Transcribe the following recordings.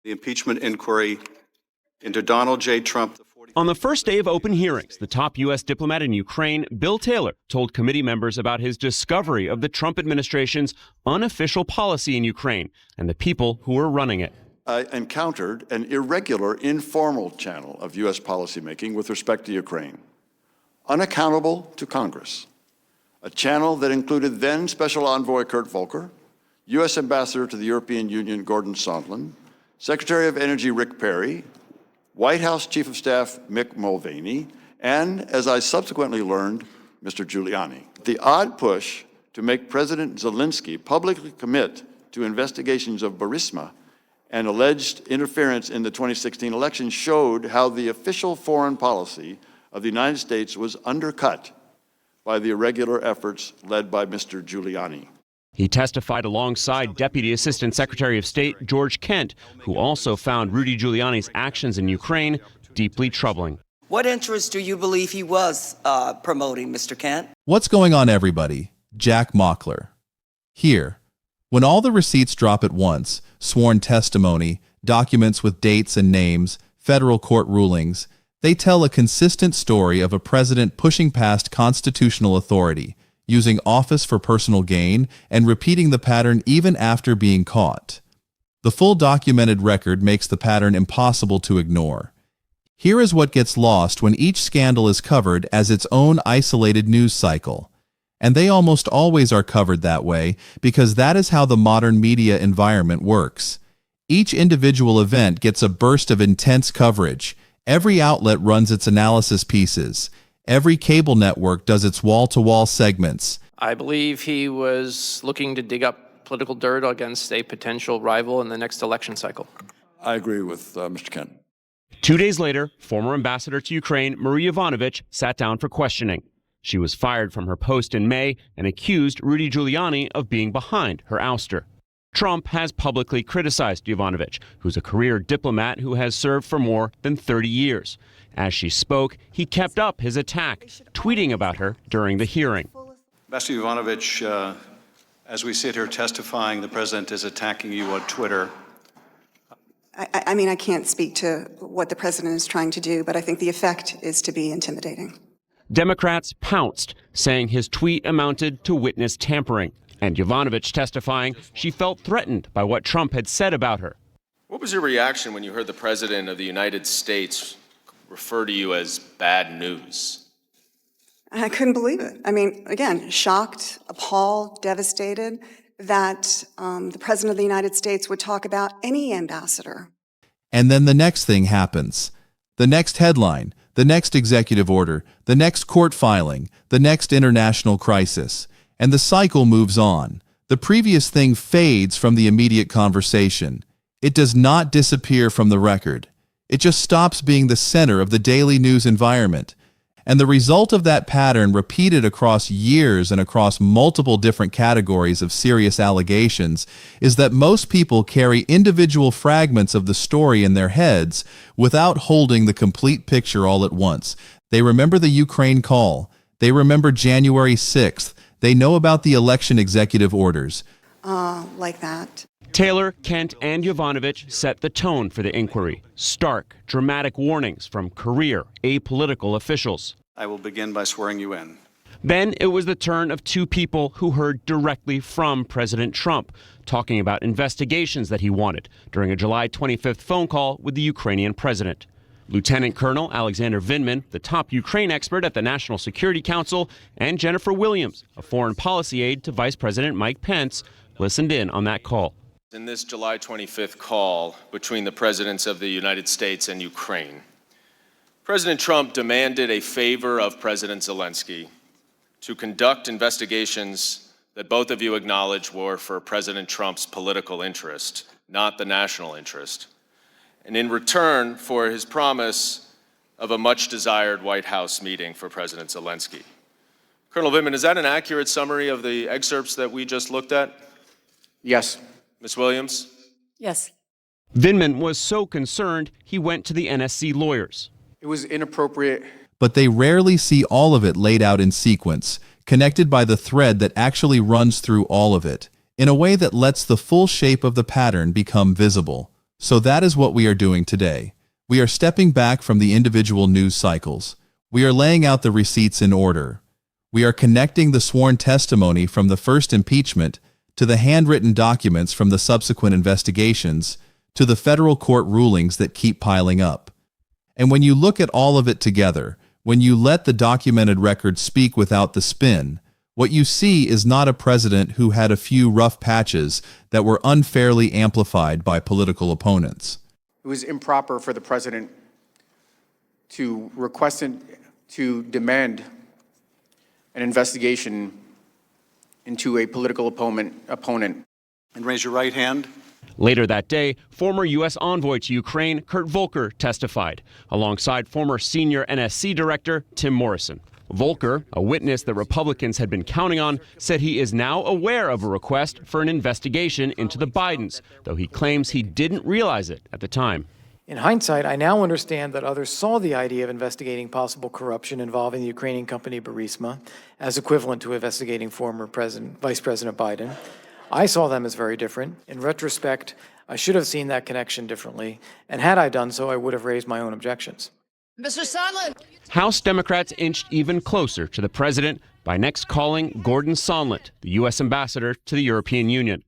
the impeachment inquiry into Donald J. Trump. On the first day of open hearings, the top U.S. diplomat in Ukraine, Bill Taylor, told committee members about his discovery of the Trump administration's unofficial policy in Ukraine and the people who were running it. I encountered an irregular, informal channel of U.S. policymaking with respect to Ukraine, unaccountable to Congress, a channel that included then Special Envoy Kurt Volker, U.S. Ambassador to the European Union Gordon Sondland, Secretary of Energy Rick Perry, White House Chief of Staff Mick Mulvaney, and, as I subsequently learned, Mr. Giuliani. The odd push to make President Zelensky publicly commit to investigations of Burisma and alleged interference in the 2016 election showed how the official foreign policy of the United States was undercut by the irregular efforts led by Mr. Giuliani. He testified alongside Deputy Assistant Secretary of State George Kent, who also found Rudy Giuliani's actions in Ukraine deeply troubling. What interest do you believe he was promoting, Mr. Kent? What's going on, everybody? Jack Mockler. Here, when all the receipts drop at once, sworn testimony, documents with dates and names, federal court rulings, they tell a consistent story of a president pushing past constitutional authority, using office for personal gain, and repeating the pattern even after being caught. The full documented record makes the pattern impossible to ignore. Here is what gets lost when each scandal is covered as its own isolated news cycle. And they almost always are covered that way because that is how the modern media environment works. Each individual event gets a burst of intense coverage. Every outlet runs its analysis pieces. Every cable network does its wall-to-wall segments. I believe he was looking to dig up political dirt against a potential rival in the next election cycle. I agree with Mr. Kent. 2 days later, former ambassador to Ukraine, Marie Yovanovitch, sat down for questioning. She was fired from her post in May and accused Rudy Giuliani of being behind her ouster. Trump has publicly criticized Yovanovitch, who's a career diplomat who has served for more than 30 years. As she spoke, he kept up his attack, tweeting about her during the hearing. Ambassador Yovanovitch, as we sit here testifying, the president is attacking you on Twitter. I mean, I can't speak to what the president is trying to do, but I think the effect is to be intimidating. Democrats pounced, saying his tweet amounted to witness tampering. And Yovanovitch testifying she felt threatened by what Trump had said about her. What was your reaction when you heard the President of the United States refer to you as bad news? I couldn't believe it. I mean, again, shocked, appalled, devastated that the President of the United States would talk about any ambassador. And then the next thing happens. The next headline, the next executive order, the next court filing, the next international crisis. And the cycle moves on. The previous thing fades from the immediate conversation. It does not disappear from the record. It just stops being the center of the daily news environment. And the result of that pattern repeated across years and across multiple different categories of serious allegations is that most people carry individual fragments of the story in their heads without holding the complete picture all at once. They remember the Ukraine call. They remember January 6th. They know about the election executive orders. Like that. Taylor, Kent, and Yovanovitch set the tone for the inquiry. Stark, dramatic warnings from career, apolitical officials. I will begin by swearing you in. Then it was the turn of two people who heard directly from President Trump, talking about investigations that he wanted during a July 25th phone call with the Ukrainian president. Lieutenant Colonel Alexander Vindman, the top Ukraine expert at the National Security Council, and Jennifer Williams, a foreign policy aide to Vice President Mike Pence, listened in on that call. In this July 25th call between the presidents of the United States and Ukraine, President Trump demanded a favor of President Zelensky to conduct investigations that both of you acknowledge were for President Trump's political interest, not the national interest. And in return for his promise of a much-desired White House meeting for President Zelensky. Colonel Vindman, is that an accurate summary of the excerpts that we just looked at? Yes. Ms. Williams? Yes. Vindman was so concerned, he went to the NSC lawyers. It was inappropriate. But they rarely see all of it laid out in sequence, connected by the thread that actually runs through all of it, in a way that lets the full shape of the pattern become visible. So that is what we are doing today. We are stepping back from the individual news cycles. We are laying out the receipts in order. We are connecting the sworn testimony from the first impeachment to the handwritten documents from the subsequent investigations to the federal court rulings that keep piling up. And when you look at all of it together, when you let the documented record speak without the spin, what you see is not a president who had a few rough patches that were unfairly amplified by political opponents. It was improper for the president to request and to demand an investigation into a political opponent. And raise your right hand. Later that day, former U.S. envoy to Ukraine, Kurt Volker, testified, alongside former senior NSC director Tim Morrison. Volker, a witness that Republicans had been counting on, said he is now aware of a request for an investigation into the Bidens, though he claims he didn't realize it at the time. In hindsight, I now understand that others saw the idea of investigating possible corruption involving the Ukrainian company Burisma as equivalent to investigating former Vice President Biden. I saw them as very different. In retrospect, I should have seen that connection differently, and had I done so, I would have raised my own objections. Mr. Sondland. House Democrats inched even closer to the president by next calling Gordon Sondland, the U.S. ambassador to the European Union.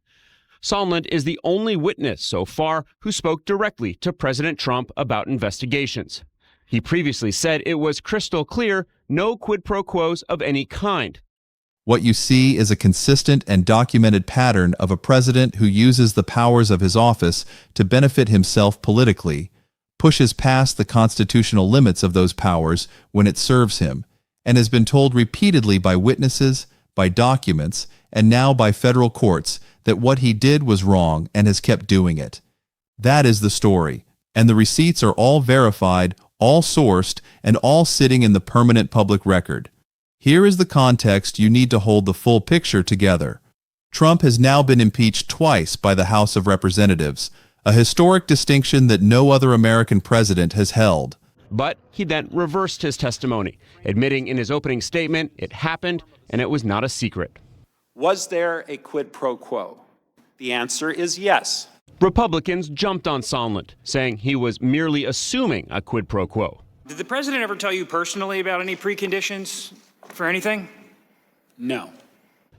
Sondland is the only witness so far who spoke directly to President Trump about investigations. He previously said it was crystal clear, no quid pro quos of any kind. What you see is a consistent and documented pattern of a president who uses the powers of his office to benefit himself politically, pushes past the constitutional limits of those powers when it serves him, and has been told repeatedly by witnesses, by documents, and now by federal courts that what he did was wrong and has kept doing it. That is the story, and the receipts are all verified, all sourced, and all sitting in the permanent public record. Here is the context you need to hold the full picture together. Trump has now been impeached twice by the House of Representatives, a historic distinction that no other American president has held. But he then reversed his testimony, admitting in his opening statement it happened and it was not a secret. Was there a quid pro quo? The answer is yes. Republicans jumped on Sondland, saying he was merely assuming a quid pro quo. Did the president ever tell you personally about any preconditions for anything? No.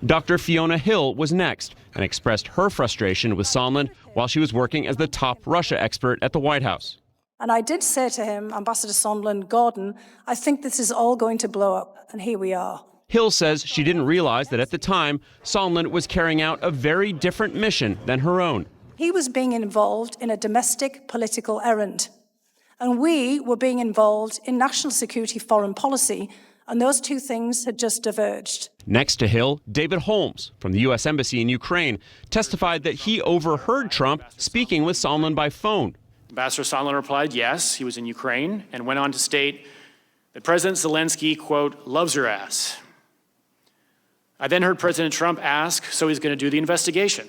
Dr. Fiona Hill was next and expressed her frustration with Sondland while she was working as the top Russia expert at the White House. And I did say to him, Ambassador Sondland, Gordon, I think this is all going to blow up, and here we are. Hill says she didn't realize that at the time, Sondland was carrying out a very different mission than her own. He was being involved in a domestic political errand, and we were being involved in national security foreign policy, and those two things had just diverged. Next to Hill, David Holmes from the U.S. Embassy in Ukraine testified that he overheard Trump speaking with Sondland by phone. Ambassador Sondland replied, yes, he was in Ukraine, and went on to state that President Zelensky, quote, loves your ass. I then heard President Trump ask, so he's going to do the investigation.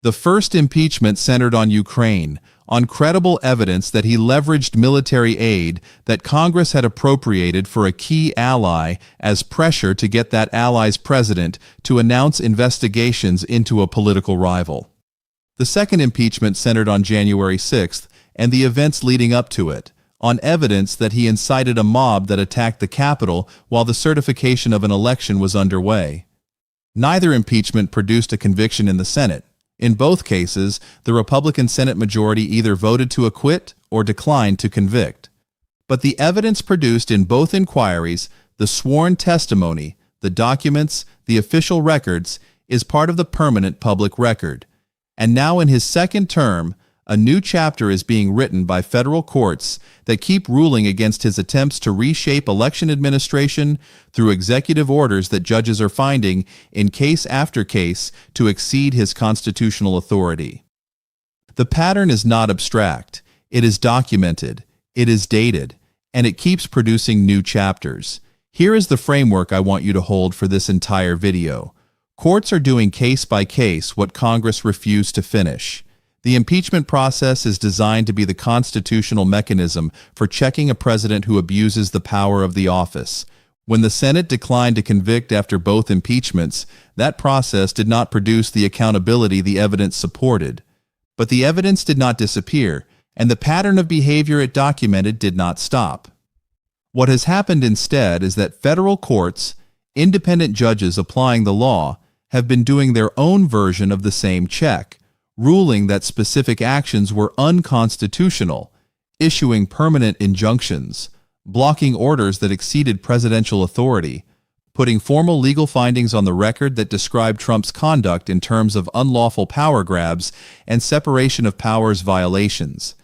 The first impeachment centered on Ukraine, on credible evidence that he leveraged military aid that Congress had appropriated for a key ally as pressure to get that ally's president to announce investigations into a political rival. The second impeachment centered on January 6th and the events leading up to it, on evidence that he incited a mob that attacked the Capitol while the certification of an election was underway. Neither impeachment produced a conviction in the Senate. In both cases, the Republican Senate majority either voted to acquit or declined to convict. But the evidence produced in both inquiries, the sworn testimony, the documents, the official records, is part of the permanent public record. And now in his second term, a new chapter is being written by federal courts that keep ruling against his attempts to reshape election administration through executive orders that judges are finding in case after case to exceed his constitutional authority. The pattern is not abstract. It is documented, it is dated, and it keeps producing new chapters. Here is the framework I want you to hold for this entire video. Courts are doing case by case what Congress refused to finish. The impeachment process is designed to be the constitutional mechanism for checking a president who abuses the power of the office. When the Senate declined to convict after both impeachments, that process did not produce the accountability the evidence supported. But the evidence did not disappear, and the pattern of behavior it documented did not stop. What has happened instead is that federal courts, independent judges applying the law, have been doing their own version of the same check, ruling that specific actions were unconstitutional, issuing permanent injunctions, blocking orders that exceeded presidential authority, putting formal legal findings on the record that describe Trump's conduct in terms of unlawful power grabs and separation of powers violations.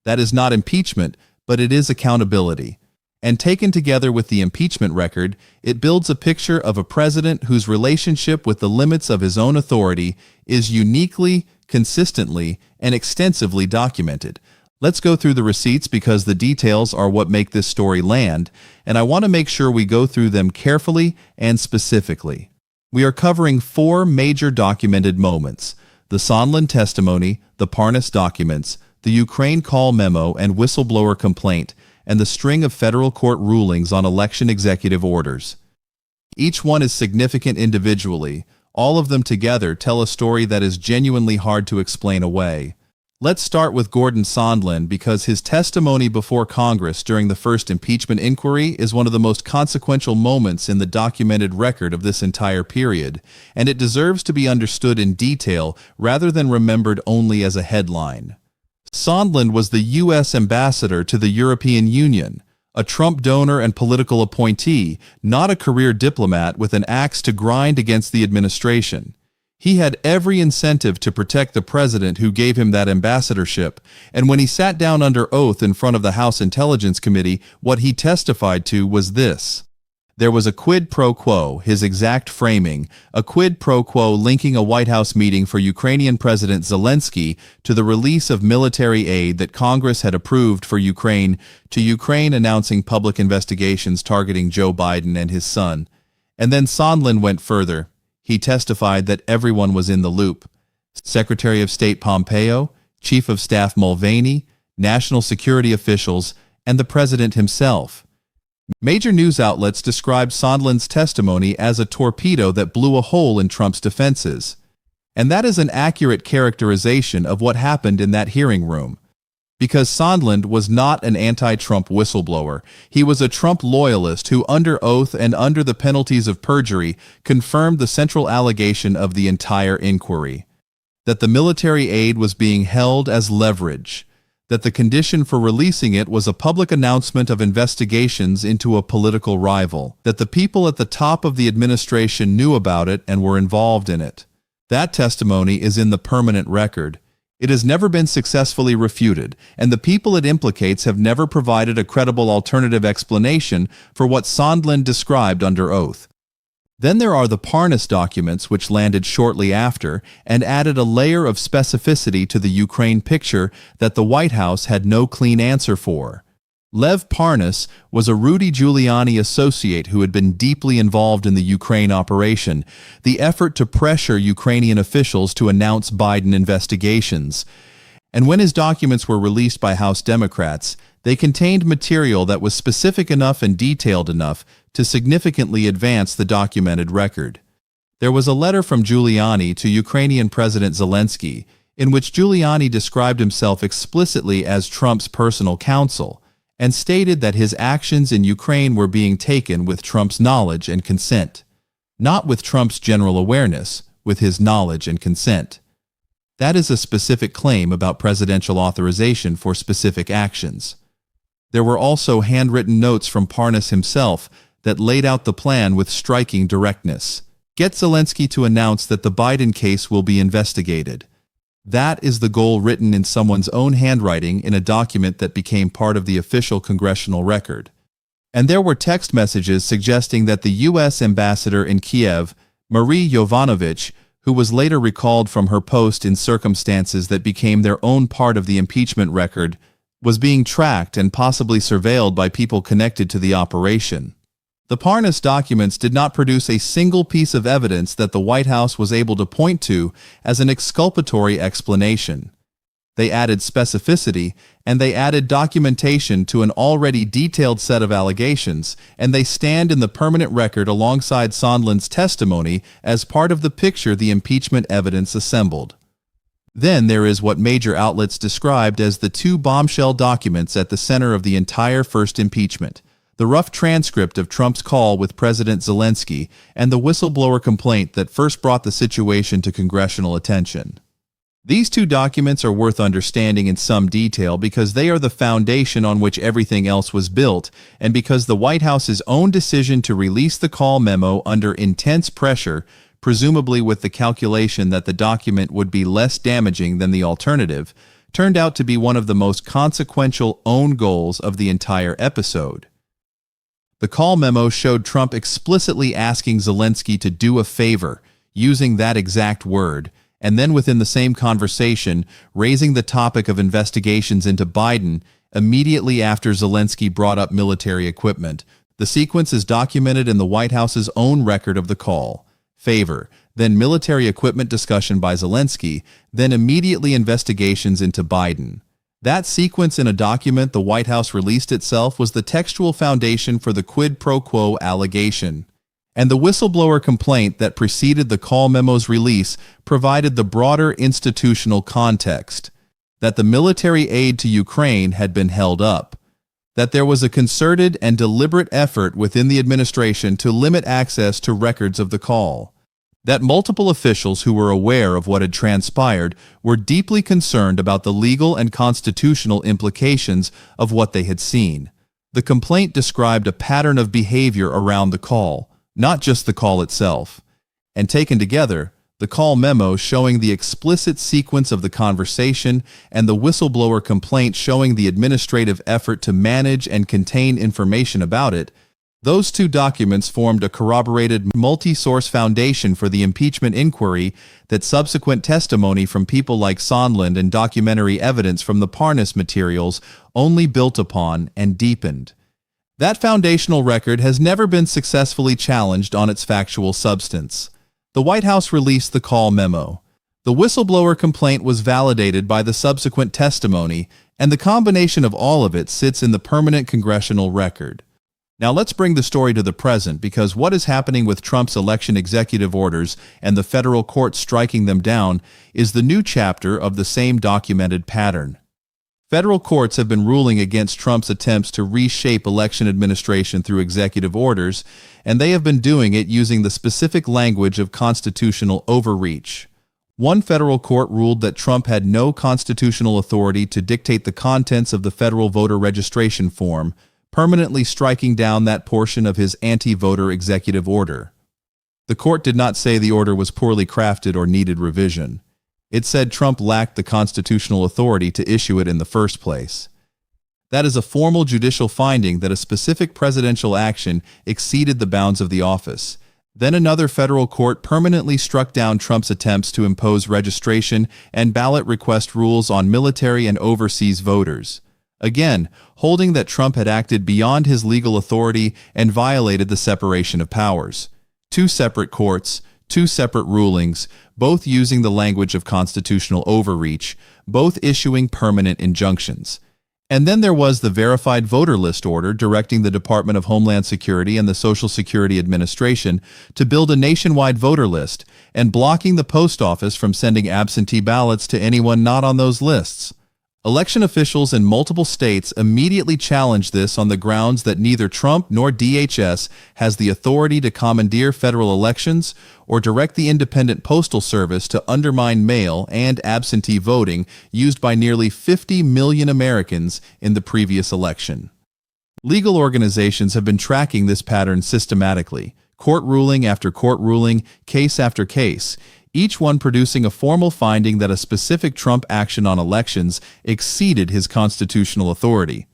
That is not impeachment, but it is accountability. And taken together with the impeachment record, it builds a picture of a president whose relationship with the limits of his own authority is uniquely, consistently, and extensively documented. Let's go through the receipts because the details are what make this story land, and I want to make sure we go through them carefully and specifically. We are covering 4 major documented moments: the Sondland testimony, the Parnas documents, the Ukraine call memo and whistleblower complaint, and the string of federal court rulings on election executive orders. Each one is significant individually. All of them together tell a story that is genuinely hard to explain away. Let's start with Gordon Sondland because his testimony before Congress during the first impeachment inquiry is one of the most consequential moments in the documented record of this entire period, and it deserves to be understood in detail rather than remembered only as a headline. Sondland was the U.S. ambassador to the European Union, a Trump donor and political appointee, not a career diplomat with an axe to grind against the administration. He had every incentive to protect the president who gave him that ambassadorship, and when he sat down under oath in front of the House Intelligence Committee, what he testified to was this. There was a quid pro quo, his exact framing, a quid pro quo linking a White House meeting for Ukrainian President Zelensky to the release of military aid that Congress had approved for Ukraine, to Ukraine announcing public investigations targeting Joe Biden and his son. And then Sondland went further. He testified that everyone was in the loop. Secretary of State Pompeo, Chief of Staff Mulvaney, national security officials, and the president himself. Major news outlets described Sondland's testimony as a torpedo that blew a hole in Trump's defenses. And that is an accurate characterization of what happened in that hearing room. Because Sondland was not an anti-Trump whistleblower. He was a Trump loyalist who, under oath and under the penalties of perjury, confirmed the central allegation of the entire inquiry. That the military aid was being held as leverage. That the condition for releasing it was a public announcement of investigations into a political rival. That the people at the top of the administration knew about it and were involved in it. That testimony is in the permanent record. It has never been successfully refuted, and the people it implicates have never provided a credible alternative explanation for what Sondland described under oath. Then there are the Parnas documents, which landed shortly after and added a layer of specificity to the Ukraine picture that the White House had no clean answer for. Lev Parnas was a Rudy Giuliani associate who had been deeply involved in the Ukraine operation, the effort to pressure Ukrainian officials to announce Biden investigations. And when his documents were released by House Democrats, they contained material that was specific enough and detailed enough to significantly advance the documented record. There was a letter from Giuliani to Ukrainian President Zelensky, in which Giuliani described himself explicitly as Trump's personal counsel, and stated that his actions in Ukraine were being taken with Trump's knowledge and consent. Not with Trump's general awareness, with his knowledge and consent. That is a specific claim about presidential authorization for specific actions. There were also handwritten notes from Parnas himself that laid out the plan with striking directness. Get Zelensky to announce that the Biden case will be investigated. That is the goal written in someone's own handwriting in a document that became part of the official congressional record. And there were text messages suggesting that the U.S. ambassador in Kiev, Marie Yovanovitch, who was later recalled from her post in circumstances that became their own part of the impeachment record, was being tracked and possibly surveilled by people connected to the operation. The Parnas documents did not produce a single piece of evidence that the White House was able to point to as an exculpatory explanation. They added specificity, and they added documentation to an already detailed set of allegations, and they stand in the permanent record alongside Sondland's testimony as part of the picture the impeachment evidence assembled. Then there is what major outlets described as the two bombshell documents at the center of the entire first impeachment: the rough transcript of Trump's call with President Zelensky and the whistleblower complaint that first brought the situation to congressional attention. These two documents are worth understanding in some detail because they are the foundation on which everything else was built, and because the White House's own decision to release the call memo under intense pressure, presumably with the calculation that the document would be less damaging than the alternative, turned out to be one of the most consequential own goals of the entire episode. The call memo showed Trump explicitly asking Zelensky to do a favor, using that exact word, and then within the same conversation, raising the topic of investigations into Biden immediately after Zelensky brought up military equipment. The sequence is documented in the White House's own record of the call. Favor, then military equipment discussion by Zelensky, then immediately investigations into Biden. That sequence in a document the White House released itself was the textual foundation for the quid pro quo allegation. And the whistleblower complaint that preceded the call memo's release provided the broader institutional context: that the military aid to Ukraine had been held up, that there was a concerted and deliberate effort within the administration to limit access to records of the call, that multiple officials who were aware of what had transpired were deeply concerned about the legal and constitutional implications of what they had seen. The complaint described a pattern of behavior around the call, not just the call itself. And taken together, the call memo showing the explicit sequence of the conversation and the whistleblower complaint showing the administrative effort to manage and contain information about it, those two documents formed a corroborated multi-source foundation for the impeachment inquiry that subsequent testimony from people like Sondland and documentary evidence from the Parnas materials only built upon and deepened. That foundational record has never been successfully challenged on its factual substance. The White House released the call memo. The whistleblower complaint was validated by the subsequent testimony, and the combination of all of it sits in the permanent congressional record. Now let's bring the story to the present, because what is happening with Trump's election executive orders and the federal court striking them down is the new chapter of the same documented pattern. Federal courts have been ruling against Trump's attempts to reshape election administration through executive orders, and they have been doing it using the specific language of constitutional overreach. One federal court ruled that Trump had no constitutional authority to dictate the contents of the federal voter registration form, permanently striking down that portion of his anti-voter executive order. The court did not say the order was poorly crafted or needed revision. It said Trump lacked the constitutional authority to issue it in the first place. That is a formal judicial finding that a specific presidential action exceeded the bounds of the office. Then another federal court permanently struck down Trump's attempts to impose registration and ballot request rules on military and overseas voters. Again, holding that Trump had acted beyond his legal authority and violated the separation of powers. Two separate courts, two separate rulings, both using the language of constitutional overreach, both issuing permanent injunctions. And then there was the verified voter list order directing the Department of Homeland Security and the Social Security Administration to build a nationwide voter list and blocking the post office from sending absentee ballots to anyone not on those lists. Election officials in multiple states immediately challenged this on the grounds that neither Trump nor DHS has the authority to commandeer federal elections or direct the Independent Postal Service to undermine mail and absentee voting used by nearly 50 million Americans in the previous election. Legal organizations have been tracking this pattern systematically, court ruling after court ruling, case after case, each one producing a formal finding that a specific Trump action on elections exceeded his constitutional authority.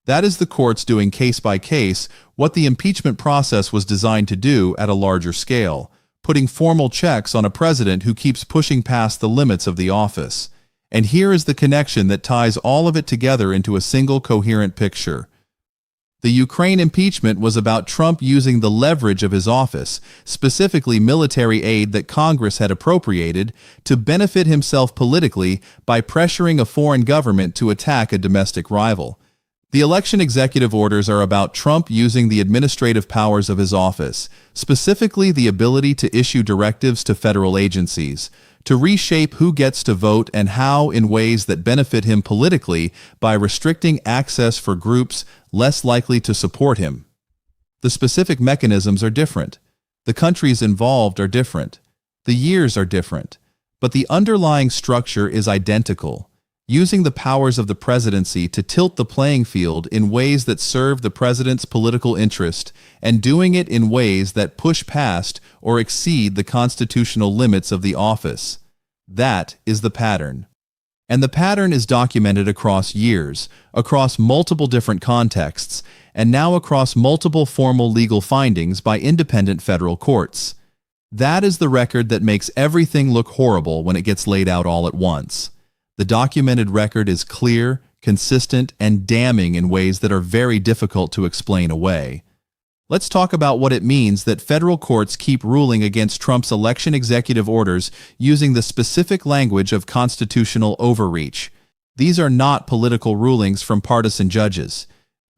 That is the courts doing case by case what the impeachment process was designed to do at a larger scale, putting formal checks on a president who keeps pushing past the limits of the office. And here is the connection that ties all of it together into a single coherent picture. The Ukraine impeachment was about Trump using the leverage of his office, specifically military aid that Congress had appropriated, to benefit himself politically by pressuring a foreign government to attack a domestic rival. The election executive orders are about Trump using the administrative powers of his office, specifically the ability to issue directives to federal agencies, to reshape who gets to vote and how in ways that benefit him politically by restricting access for groups less likely to support him. The specific mechanisms are different. The countries involved are different. The years are different. But the underlying structure is identical, using the powers of the presidency to tilt the playing field in ways that serve the president's political interest and doing it in ways that push past or exceed the constitutional limits of the office. That is the pattern. And the pattern is documented across years, across multiple different contexts, and now across multiple formal legal findings by independent federal courts. That is the record that makes everything look horrible when it gets laid out all at once. The documented record is clear, consistent, and damning in ways that are very difficult to explain away. Let's talk about what it means that federal courts keep ruling against Trump's election executive orders using the specific language of constitutional overreach. These are not political rulings from partisan judges.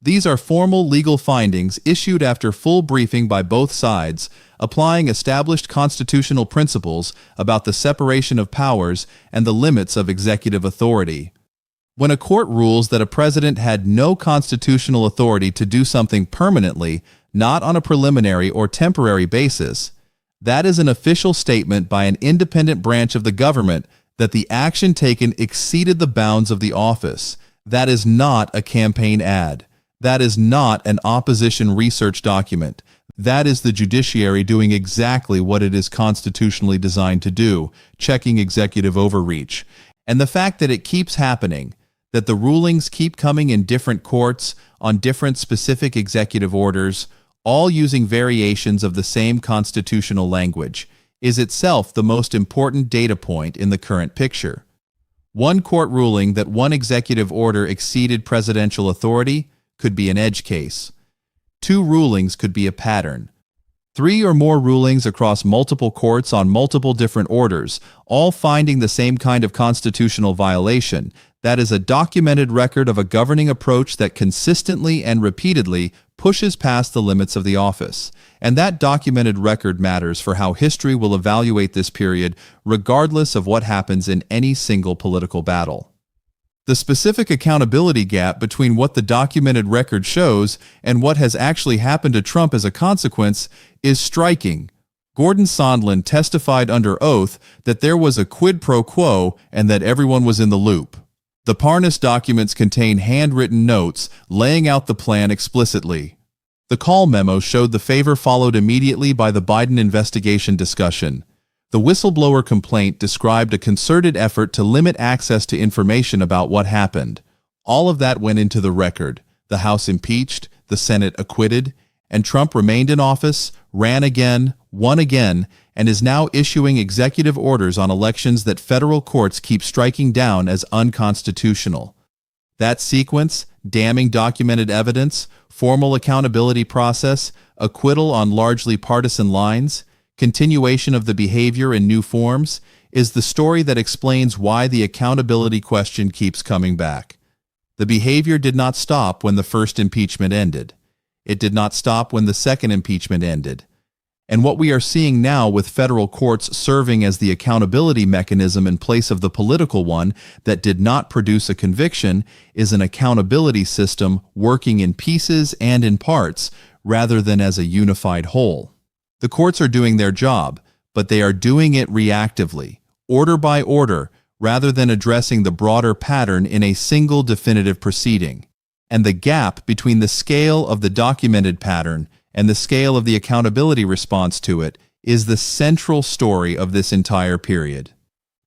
These are formal legal findings issued after full briefing by both sides, applying established constitutional principles about the separation of powers and the limits of executive authority. When a court rules that a president had no constitutional authority to do something permanently, not on a preliminary or temporary basis, that is an official statement by an independent branch of the government that the action taken exceeded the bounds of the office. That is not a campaign ad. That is not an opposition research document. That is the judiciary doing exactly what it is constitutionally designed to do, checking executive overreach. And the fact that it keeps happening, that the rulings keep coming in different courts on different specific executive orders, all using variations of the same constitutional language, is itself the most important data point in the current picture. One court ruling that one executive order exceeded presidential authority could be an edge case. 2 rulings could be a pattern. 3 or more rulings across multiple courts on multiple different orders, all finding the same kind of constitutional violation. That is a documented record of a governing approach that consistently and repeatedly pushes past the limits of the office. And that documented record matters for how history will evaluate this period, regardless of what happens in any single political battle. The specific accountability gap between what the documented record shows and what has actually happened to Trump as a consequence is striking. Gordon Sondland testified under oath that there was a quid pro quo and that everyone was in the loop. The Parnas documents contain handwritten notes laying out the plan explicitly. The call memo showed the favor followed immediately by the Biden investigation discussion. The whistleblower complaint described a concerted effort to limit access to information about what happened. All of that went into the record. The House impeached, the Senate acquitted, and Trump remained in office, ran again, won again, and is now issuing executive orders on elections that federal courts keep striking down as unconstitutional. That sequence, damning documented evidence, formal accountability process, acquittal on largely partisan lines, continuation of the behavior in new forms, is the story that explains why the accountability question keeps coming back. The behavior did not stop when the first impeachment ended. It did not stop when the second impeachment ended. And what we are seeing now with federal courts serving as the accountability mechanism in place of the political one that did not produce a conviction is an accountability system working in pieces and in parts rather than as a unified whole. The courts are doing their job, but they are doing it reactively, order by order, rather than addressing the broader pattern in a single definitive proceeding. And the gap between the scale of the documented pattern and the scale of the accountability response to it is the central story of this entire period.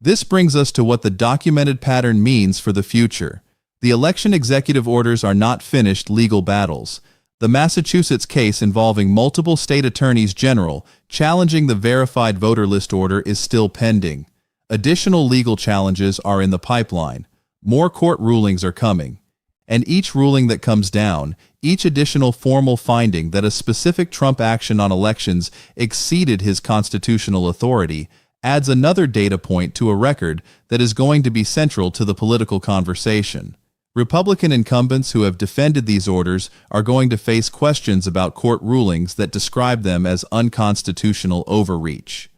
This brings us to what the documented pattern means for the future. The election executive orders are not finished legal battles. The Massachusetts case involving multiple state attorneys general challenging the verified voter list order is still pending. Additional legal challenges are in the pipeline. More court rulings are coming. And each ruling that comes down, each additional formal finding that a specific Trump action on elections exceeded his constitutional authority, adds another data point to a record that is going to be central to the political conversation. Republican incumbents who have defended these orders are going to face questions about court rulings that describe them as unconstitutional overreach.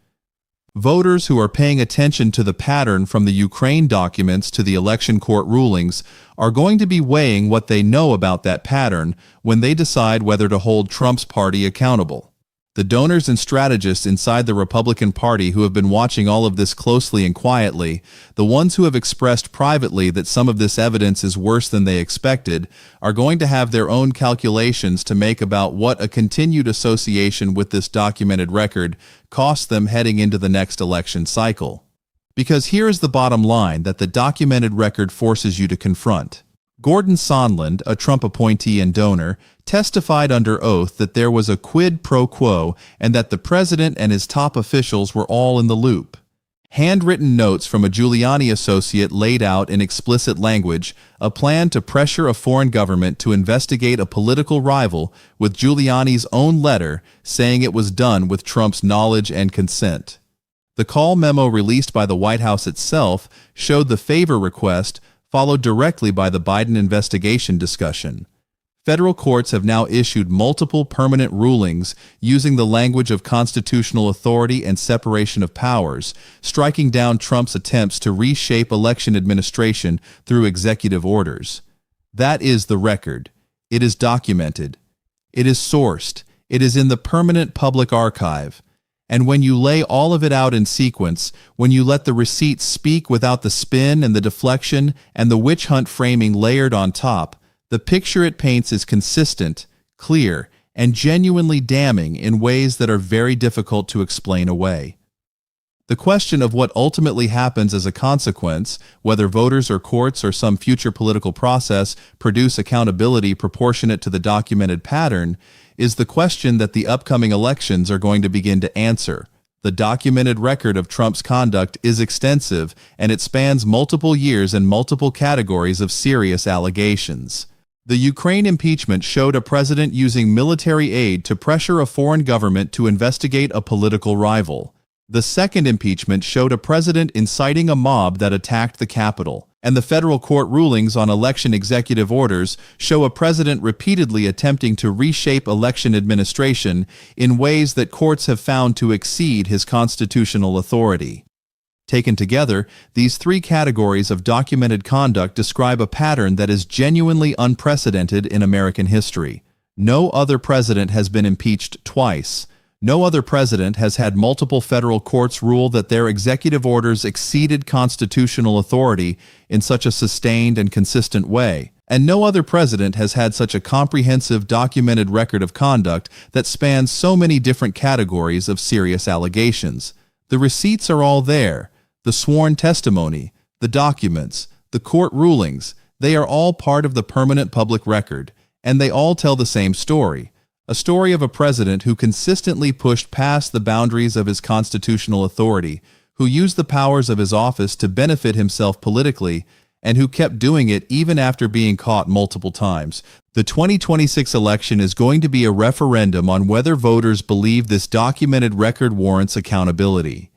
Voters who are paying attention to the pattern from the Ukraine documents to the election court rulings are going to be weighing what they know about that pattern when they decide whether to hold Trump's party accountable. The donors and strategists inside the Republican Party who have been watching all of this closely and quietly, the ones who have expressed privately that some of this evidence is worse than they expected, are going to have their own calculations to make about what a continued association with this documented record costs them heading into the next election cycle. Because here is the bottom line that the documented record forces you to confront. Gordon Sondland, a Trump appointee and donor, testified under oath that there was a quid pro quo and that the president and his top officials were all in the loop. Handwritten notes from a Giuliani associate laid out in explicit language a plan to pressure a foreign government to investigate a political rival, with Giuliani's own letter saying it was done with Trump's knowledge and consent. The call memo released by the White House itself showed the favor request followed directly by the Biden investigation discussion. Federal courts have now issued multiple permanent rulings using the language of constitutional authority and separation of powers, striking down Trump's attempts to reshape election administration through executive orders. That is the record. It is documented. It is sourced. It is in the permanent public archive. And when you lay all of it out in sequence, when you let the receipts speak without the spin and the deflection and the witch hunt framing layered on top, the picture it paints is consistent, clear, and genuinely damning in ways that are very difficult to explain away. The question of what ultimately happens as a consequence, whether voters or courts or some future political process produce accountability proportionate to the documented pattern, is the question that the upcoming elections are going to begin to answer. The documented record of Trump's conduct is extensive, and it spans multiple years and multiple categories of serious allegations. The Ukraine impeachment showed a president using military aid to pressure a foreign government to investigate a political rival. The second impeachment showed a president inciting a mob that attacked the Capitol. And the federal court rulings on election executive orders show a president repeatedly attempting to reshape election administration in ways that courts have found to exceed his constitutional authority. Taken together, these three categories of documented conduct describe a pattern that is genuinely unprecedented in American history. No other president has been impeached twice. No other president has had multiple federal courts rule that their executive orders exceeded constitutional authority in such a sustained and consistent way. And no other president has had such a comprehensive documented record of conduct that spans so many different categories of serious allegations. The receipts are all there. The sworn testimony, the documents, the court rulings, they are all part of the permanent public record, and they all tell the same story. A story of a president who consistently pushed past the boundaries of his constitutional authority, who used the powers of his office to benefit himself politically, and who kept doing it even after being caught multiple times. The 2026 election is going to be a referendum on whether voters believe this documented record warrants accountability.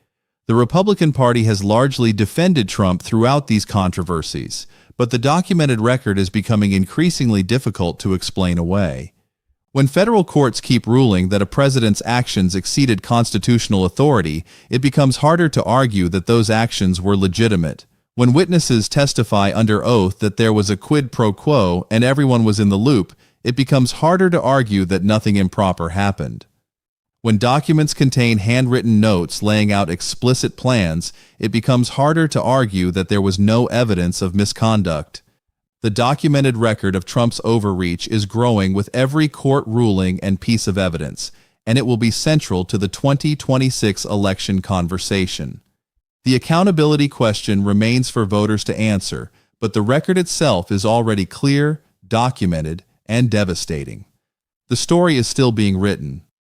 The Republican Party has largely defended Trump throughout these controversies, but the documented record is becoming increasingly difficult to explain away. When federal courts keep ruling that a president's actions exceeded constitutional authority, it becomes harder to argue that those actions were legitimate. When witnesses testify under oath that there was a quid pro quo and everyone was in the loop, it becomes harder to argue that nothing improper happened. When documents contain handwritten notes laying out explicit plans, it becomes harder to argue that there was no evidence of misconduct. The documented record of Trump's overreach is growing with every court ruling and piece of evidence, and it will be central to the 2026 election conversation. The accountability question remains for voters to answer, but the record itself is already clear, documented, and devastating. The story is still being written.